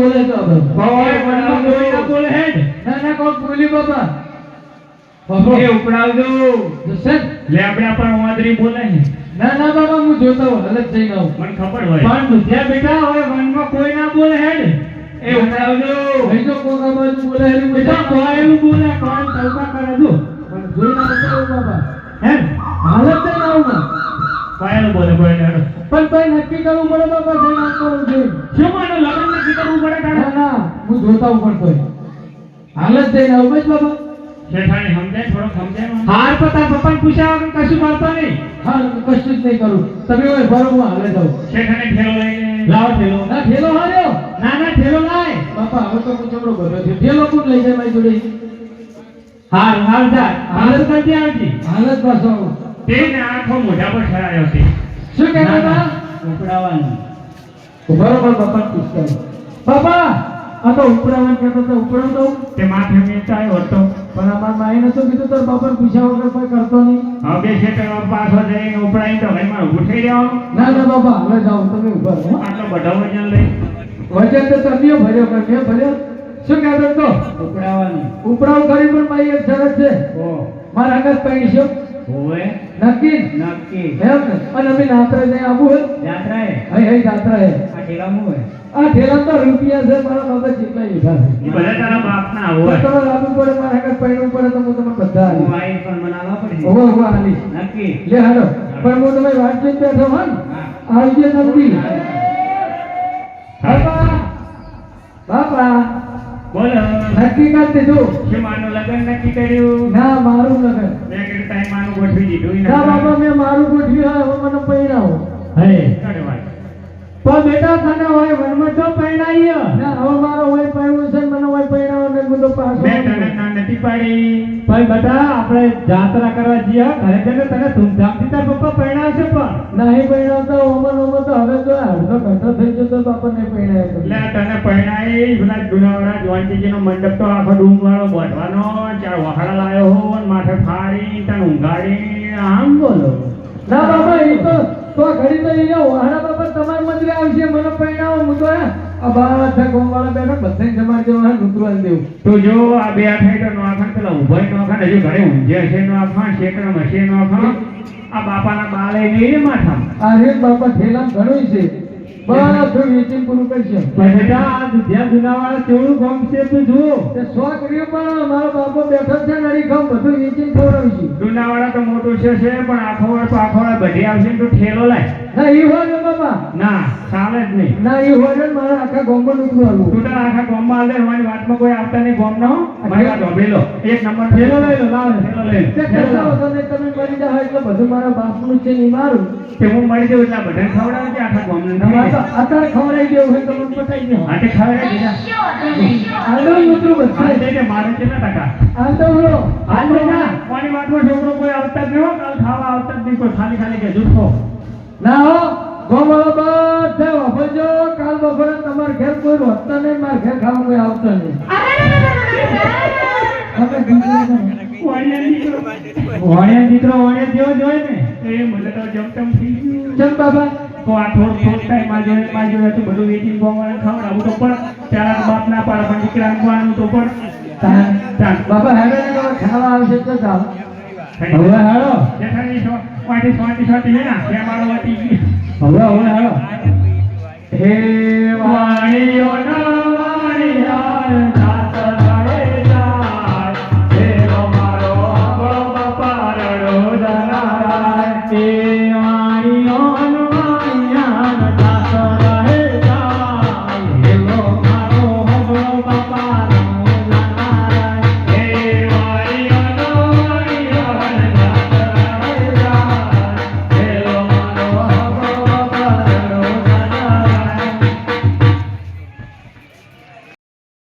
બોલે તો હવે કોઈ ના બોલે હેડ ના કોક બોલી બાપા એ ઉપડાવજો જશે લે આપણે આપણ વાદરી બોલે છે ના બાબા હું જોતો હું હાલત જઈને આવું મને ખબર હોય પણ દુધિયા બેટા હવે વનમાં કોઈ ના બોલે હેડ એ ઉપડાવજો ભાઈ તો કોક આ બાજુ બોલે હેડ બેટા કોઈનું બોલે કોણ તવકા કરે જો પણ જોઈ ના બતાવો બાબા હેડ હાલત જઈને આવું કોઈનું બોલે કોઈ હેડ પણ તોય નક્કી કરવું પડે બાપા જઈને આવવું જોઈએ શું માનો લગન નક્કી કરવું પડે તારે ના હું જોતા ઉપર તોય હાલત જઈને આવું બસ બાબા શેઠાણી સમજાય થોડો સમજાય હાર પતા પપ્પાને પૂછ્યા વગર કશું કરતો નહીં હા કશું જ નહીં કરું તમે હોય બરો હું હાલે જાઉં શેઠાણી ઠેલો લઈને લાવો ઠેલો ના ઠેલો હાર્યો ના ઠેલો લાય બાપા હવે તો હું ચમડો ભર્યો છે ઠેલો કોણ લઈ જાય મારી જોડે હાર જા હાલત ક્યાંથી આવતી હાલત પાછો તેને આંખો મોઢા પર ઠરાયો છે શું કહેતા હતા ઉપડાવવાનું બરોબર બાપા પૂછતા બાપા આ તો ઉપડાવવાનું કહેતો તો ઉપડાવ દઉં તે માથે મેચ આવ્યો હતો પણ અમાર માઈ નતો કીધું તાર બાપાને પૂછ્યા વગર કોઈ કરતો નહીં હવે શેઠ પાછો જઈને ઉપડાઈને તો ઘરમાં ઊભું થઈ રહેવાનું ના બાબા હવે જાઓ તમે ઉભા રહો આટલો બધો વજન લઈ વજન તો તમે ભર્યો કે મેં ભર્યો શું કહેતો તો ઉપડાવવાનું ઉપડાવ કરી પણ મારી એક શરત છે ઓ મારા આગળ પૈસો હોવે નક્કી નક્કી એમ ને અને અમે નાત્રે જઈ આવું હોય યાત્રાએ હઈ જાત્રા હે આ ઠેલામાં હોય આ ઠેલા તો રૂપિયા છે મારા બાબા જેટલા લીધા એ બધા તારા બાપના હોય તમે લાવવું પડે મારા આગળ પૈણું પડે તો હું તમને બધા હું આલીશ. આઈ પણ બનાવવા પડે હોવે આલીશ. નક્કી લે હાલો પણ હું તમે વાંચી બેઠો હોય ને આવી જે નક્કી બાપા બાપા બોલો નક્કી કરી દીધું શું માનું લગન નક્કી કર્યું ના મારું લગન મેં કીધું તારી માનું ગોઠવી દીધું ના બાપા મેં મારું ગોઠવ્યું હોય હવે મને પૈણાવો હે કરે વાત પણ બેટા તને હોય વનમાં તો પૈણાઈએ ના હવે મારો હોય પૈણું છે ને મને હોય પૈણાવો ને હું તો પાછો મેં તને ના નથી પાડી ભાઈ બેટા આપણે જાત્રા કરવા જઈએ ઘરે જઈને તને ધૂમધામથી તાર પપ્પા પૈણાવશે પણ નહીં પૈણાવતા ઓમન તો હવે તો અડધો ઘંટો થઈ જતો તો આપણને પૈણાવે એટલે તને પરણાઈ પેલા જુનાવાડા જોવાનજીનો મંડપ તો આખો ડુંગવાળો બોધવાનો ચાર વહાડા લાયો હો અને માથે ફાડી તને ઊંઘાડી આમ બોલો ના બાબા એ તો ઘડી તો એને વાહણા બાબા તમારા મંદિરે આવશે મને પૈણાવો હું તો આ બધા ગોમવાળા બેઠા બધાને જમા દેવા નૂતરવા દેવું તો જો આ બે થઈ તો નોખાન પેલા ઉભાઈ નોખાન હજુ ઘરે ઊંઝે છે નોખાન શેકડા મશે નોખાન આ બાપાના બાલે નહીં માથા આ રે બાપા ઠેલા ઘણું છે બધું વેચીને પૂરું કરશે બેટા આ દુધિયા જુનાવાળા કેવડું ગામ છે તું જુઓ તે 100 કર્યો પણ મારો બાપો બેઠો છે નડી ગામ બધું વેચીને ખવડાવશે જુનાવાડા તો મોટું છે પણ આખો બધી આવશે ને તો ઠેલો લાય ના ઈ હોય ને બાપા ના ચાલે જ નહીં ના ઈ હોય ને મારા આખા ગામમાં નીકળવાનું તું તારા આખા ગામમાં આલે મારી વાતમાં કોઈ આવતા નહીં ગામ નો મારી વાત સાંભળી લો એક નંબર ઠેલો લઈ લો લાવ ઠેલો લઈ લો. તે કસાવો તમે તમે મરી જાવ એટલે બધું મારા બાપનું છે નહીં મારું તે હું મળી જઉં એટલે બધાને ખવડાવે છે આખા ગામને તમારે તો અત્યારે ખવડાવી દેવું હોય તો મને પતાઈ દો આ તે ખવડાવી દીધા આંધળો મૂતરું આ બધા તે મારે કેટલા ટકા આંધળો આંધળો કોની વાતમાં છોકરો કોઈ આવતા જ નહીં હો કાલ ખાવા આવતા જ નહીં કોઈ ખાલી કે જૂઠો ના હો ગોવાળો બધા વાપરજો કાલ બપોરે તમારા ઘેર કોઈ રોતા નહીં મારા ઘેર ખાવા કોઈ આવતા નહીં વાણિયા દીકરો વાણિયા જેવો જ હોય ને એ મને તો જમતમ થઈ ગયું ચલ બાબા તો આ થોડું ટાઈમ માં જોયે તું બધું વેચીને ગોવાળાને ખવડાવું તો પણ ત્યારે બાપ ના પાડે પણ દીકરાને ખવડાવવાનું તો પણ બાબા હેડે ને ખાવા આવશે તો જાઓ હવે હાલો જેઠાણી વાટી છે ને કે મારો વાટી હવે હાલો હે